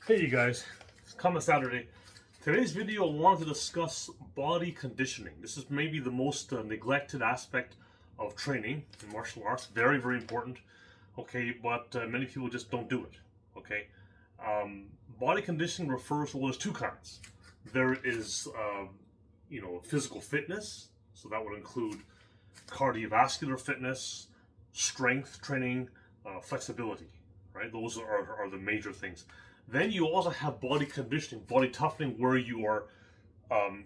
Hey you guys, it's Common Saturday. Today's video I wanted to discuss body conditioning. This is maybe the most neglected aspect of training in martial arts. Very, very important. Okay, but many people just don't do it. Okay, body conditioning refers to, well, there's two kinds. There is, physical fitness. So that would include cardiovascular fitness, strength training, flexibility. Right, those are the major things. Then you also have body conditioning, body toughening, where you are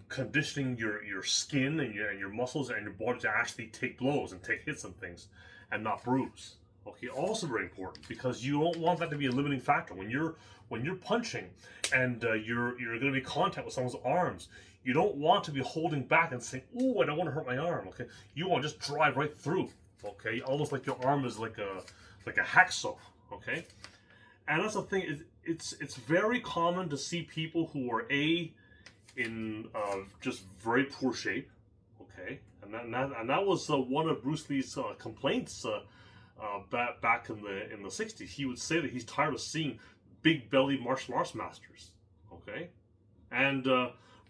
conditioning your skin and your muscles and your body to actually take blows and take hits and things, and not bruise. Okay, also very important because you don't want that to be a limiting factor when you're punching and you're going to be contact with someone's arms. You don't want to be holding back and saying, "Oh, I don't want to hurt my arm." Okay, you want to just drive right through. Okay, almost like your arm is like a hacksaw. Okay, and that's the thing is it's very common to see people who are in just very poor shape. Okay, and that was one of Bruce Lee's complaints back in the 60s. He would say that he's tired of seeing big belly martial arts masters. Okay, and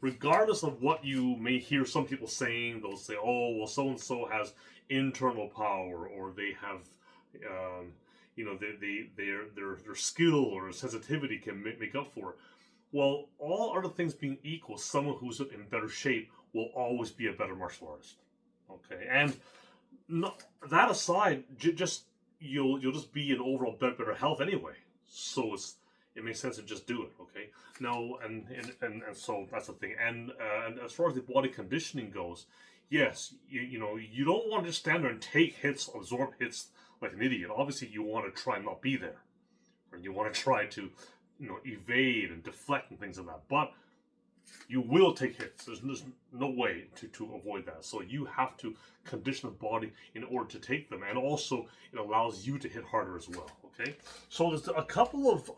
regardless of what you may hear some people saying, they'll say, "Oh, well, so and so has internal power, or they have." Their skill or sensitivity can make up for it. Well, all other things being equal, someone who's in better shape will always be a better martial artist. Okay, and that aside, just you'll just be in overall better health anyway. So it makes sense to just do it. Okay, now and so that's the thing. And as far as the body conditioning goes, yes, you don't want to just stand there and take hits, absorb hits like an idiot. Obviously, you want to try and not be there, or you want to try to, evade and deflect and things like that. But you will take hits. There's no way to avoid that. So you have to condition the body in order to take them, and also it allows you to hit harder as well. Okay. So there's a couple of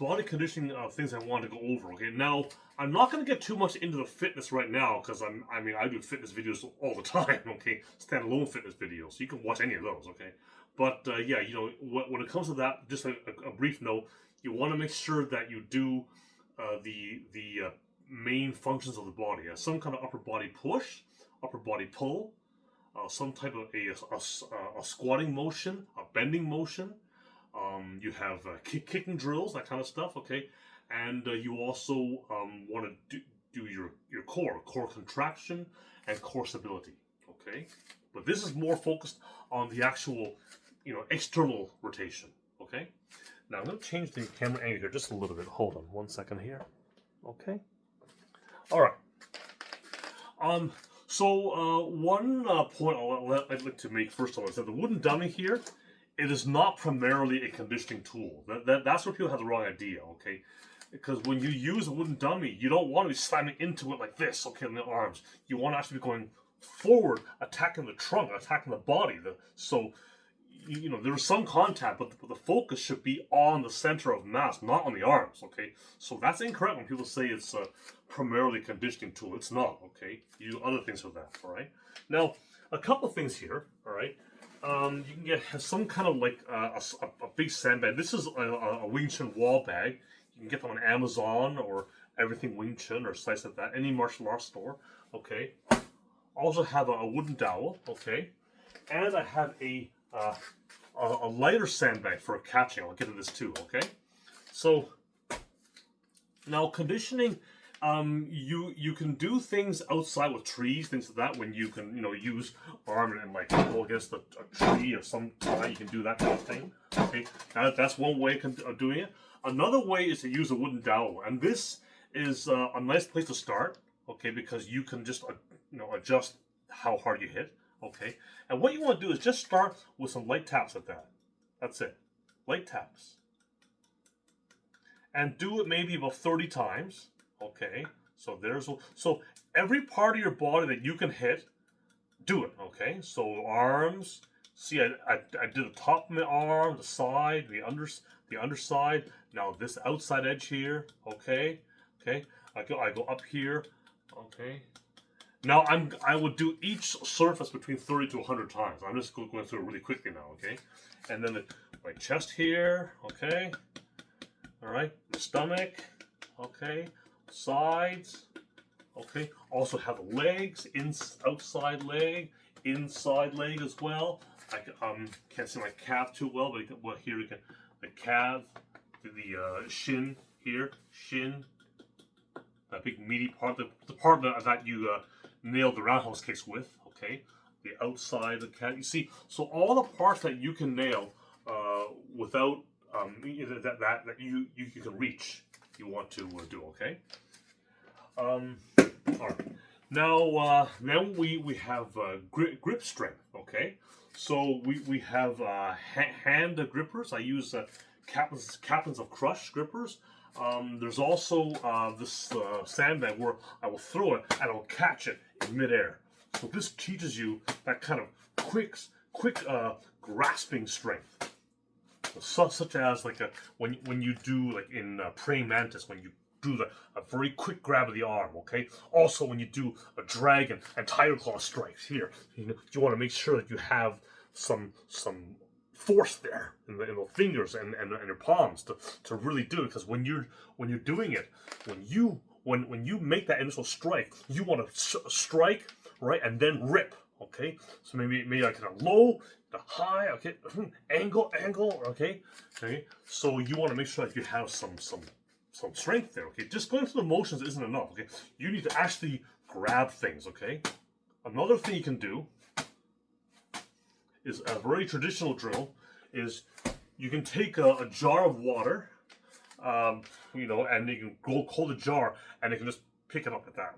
body conditioning things I want to go over. Okay, now I'm not going to get too much into the fitness right now because I do fitness videos all the time. Okay, standalone fitness videos, so you can watch any of those. Okay, but yeah, when it comes to that, just a brief note: you want to make sure that you do the main functions of the body, some kind of upper body push, upper body pull, some type of a squatting motion, a bending motion. You have kicking drills, that kind of stuff, okay? And you also want to do your core contraction and core stability, okay? But this is more focused on the actual, external rotation, okay? Now I'm going to change the camera angle here just a little bit. Hold on 1 second here, okay? All right. One point I'd like to make first of all is that the wooden dummy here, it is not primarily a conditioning tool. That's where people have the wrong idea, okay? Because when you use a wooden dummy, you don't want to be slamming into it like this, okay, in the arms. You want to actually be going forward, attacking the trunk, attacking the body. There's some contact, but the focus should be on the center of mass, not on the arms, okay? So that's incorrect when people say it's a primarily conditioning tool. It's not, okay? You do other things with that, all right? Now, a couple things here, all right? You can get some kind of like a big sandbag. This is a Wing Chun wall bag. You can get them on Amazon or Everything Wing Chun or sites like that. Any martial arts store. Okay. Also have a wooden dowel. Okay. And I have a lighter sandbag for catching. I'll get to this too. Okay. So now conditioning. You can do things outside with trees, things like that, when you can, use arm and like pull against a tree or some kind. You can do that kind of thing. Okay, that's one way of doing it. Another way is to use a wooden dowel, and this is a nice place to start. Okay, because you can just adjust how hard you hit. Okay, and what you want to do is just start with some light taps at that. That's it, light taps, and do it maybe about 30 times. Okay, so every part of your body that you can hit, do it. Okay, so arms. See, I did the top of my arm, the side, the underside. Now this outside edge here. Okay, I go up here. Okay. Now I will do each surface between 30 to 100 times. I'm just going through it really quickly now. Okay, and then my chest here. Okay. All right, the stomach. Okay, sides. Okay, also have the legs, outside leg, inside leg as well. I can't see my calf too well, but here you can the calf, the shin here, shin, that big meaty part, the part that you nailed the roundhouse kicks with. Okay, the outside of the calf. You see, so all the parts that you can nail without that you can reach, you want to do. Okay. All right. Now, then we have grip strength. Okay, so we have hand grippers. I use Captains of Crush grippers. There's also this sandbag where I will throw it and I'll catch it in midair. So this teaches you that kind of quick grasping strength, such as like when you do like in praying mantis, when you do a very quick grab of the arm. Okay. Also, when you do a dragon and tiger claw strikes here, you want to make sure that you have some force there in the fingers and your palms to really do it. Because when you're doing it, when you make that initial strike, you want to strike right and then rip. Okay. So maybe like a low, the high. Okay. Angle. Okay. Okay. So you want to make sure that you have some strength there. Okay, just going through the motions isn't enough. Okay, you need to actually grab things. Okay, another thing you can do is a very traditional drill. Is you can take a jar of water, and you can go hold the jar, and you can just pick it up like that,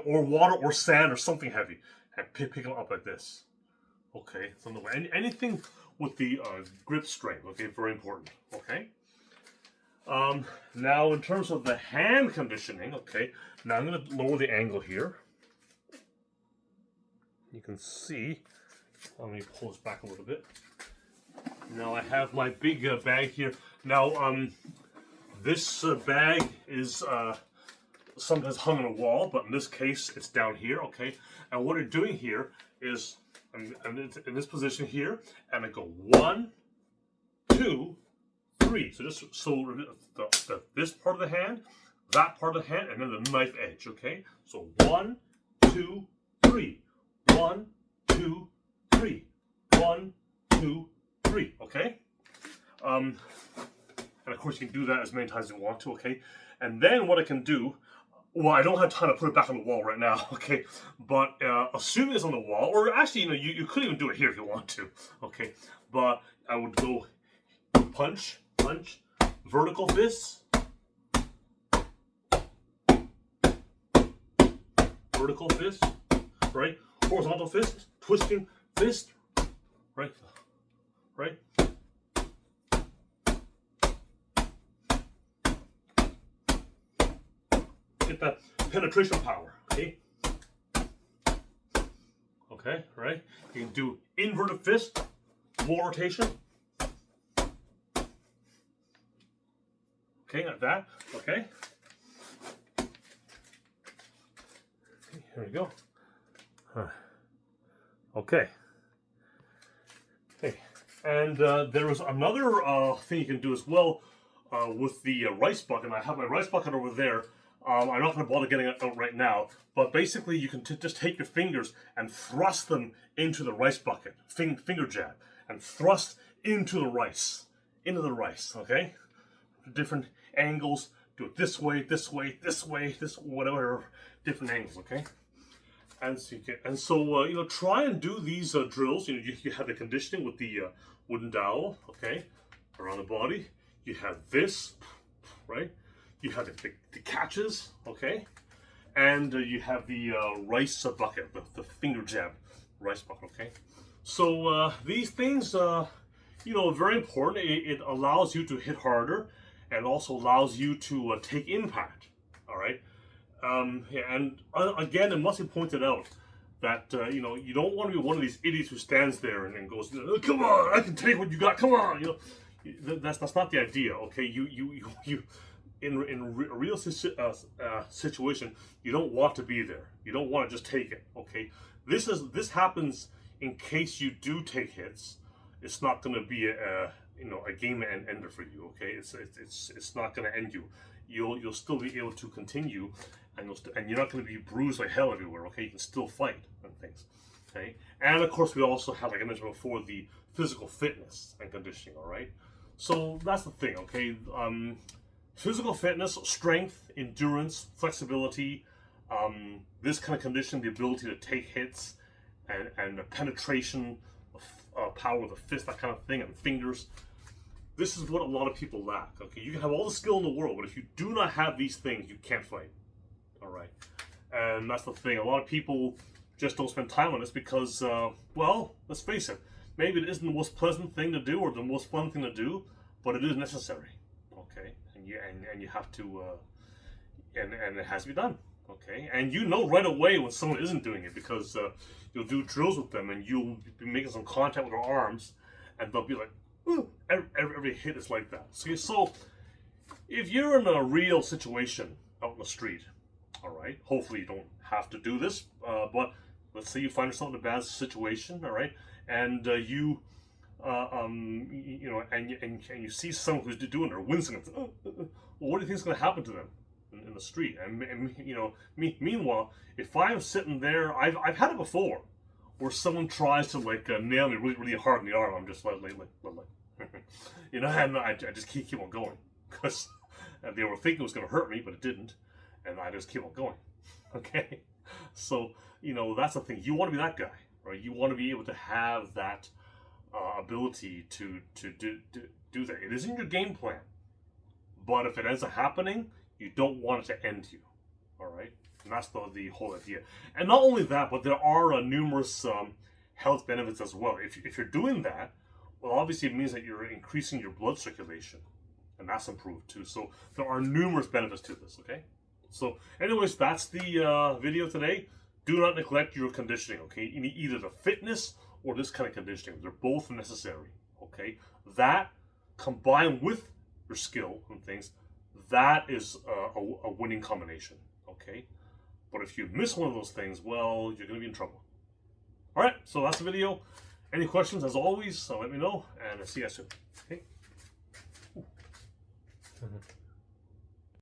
or water or sand or something heavy, and pick it up like this. Okay, something like anything with the grip strength. Okay, very important. Okay. Now in terms of the hand conditioning, okay, now I'm going to lower the angle here. You can see, let me pull this back a little bit. Now I have my big bag here. Now, this bag is sometimes hung on a wall, but in this case, it's down here, okay? And what you're doing here is, I'm in this position here, and I go 1, 2, 3. So just this part of the hand, that part of the hand, and then the knife edge. Okay. So 1, 2, 3. 1, 2, 3. 1, 2, 3. Okay. And of course you can do that as many times as you want to. Okay. And then what I can do. Well, I don't have time to put it back on the wall right now. Okay. But assuming it's on the wall, or actually, you could even do it here if you want to. Okay. But I would go punch. Vertical fist, vertical fist, right? Horizontal fist, twisting fist, right? Get that penetration power, okay? Okay, right? You can do inverted fist, more rotation. Okay, like that. Okay. Here we go. Okay. Okay. And there is another thing you can do as well with the rice bucket. I have my rice bucket over there. I'm not going to bother getting it out right now, but basically you can just take your fingers and thrust them into the rice bucket. Finger jab. And thrust into the rice. Okay? Different angles. Do it this way, whatever, different angles. Okay, and so try and do these drills. You have the conditioning with the wooden dowel. Okay, around the body. You have this, right? You have the catches. Okay, and you have the rice bucket, the finger jab rice bucket. Okay, so these things, very important. It allows you to hit harder. And also allows you to take impact. All right, and again, it must be pointed out that you don't want to be one of these idiots who stands there and goes, "Come on, I can take what you got. Come on." That's not the idea. Okay, you in a real situation, you don't want to be there. You don't want to just take it. Okay, this happens in case you do take hits. It's not going to be a game ender for you. Okay, it's not going to end you. You'll still be able to continue, and you're not going to be bruised like hell everywhere. Okay, you can still fight and things. Okay, and of course we also have, like I mentioned before, the physical fitness and conditioning. All right, so that's the thing. Okay, physical fitness, strength, endurance, flexibility, this kind of condition, the ability to take hits, and the penetration, power with a fist, that kind of thing, and fingers. This is what a lot of people lack. Okay, you can have all the skill in the world, but if you do not have these things, you can't fight. All right, and that's the thing. A lot of people just don't spend time on this because, well, let's face it, maybe it isn't the most pleasant thing to do or the most fun thing to do, but it is necessary. Okay, and you have to, and it has to be done. Okay, and you know right away when someone isn't doing it because you'll do drills with them and you'll be making some contact with their arms, and they'll be like, ooh, every hit is like that. So if you're in a real situation out in the street, all right, hopefully you don't have to do this, but let's say you find yourself in a bad situation, all right, and you know, and you see someone who's doing it or wincing, well, what do you think is going to happen to them in the street? And you know, meanwhile, if I'm sitting there, I've had it before, where someone tries to like nail me really hard in the arm. I'm just like you know, and I just keep on going because they were thinking it was going to hurt me, but it didn't, and I just keep on going. Okay, so you know that's the thing. You want to be that guy, right? You want to be able to have that ability to do that. It isn't your game plan, but if it ends up happening, you don't want it to end you. All right, and that's the whole idea. And not only that, but there are numerous health benefits as well. If you're doing that, well, obviously it means that you're increasing your blood circulation, and that's improved too. So there are numerous benefits to this. Okay, so anyways, that's the video today. Do not neglect your conditioning. Okay, you need either the fitness or this kind of conditioning. They're both necessary. Okay, that combined with your skill and things, that is a winning combination. Okay, but if you miss one of those things, well, you're going to be in trouble. All right, so that's the video. Any questions, as always, let me know, and I'll see you soon. Okay.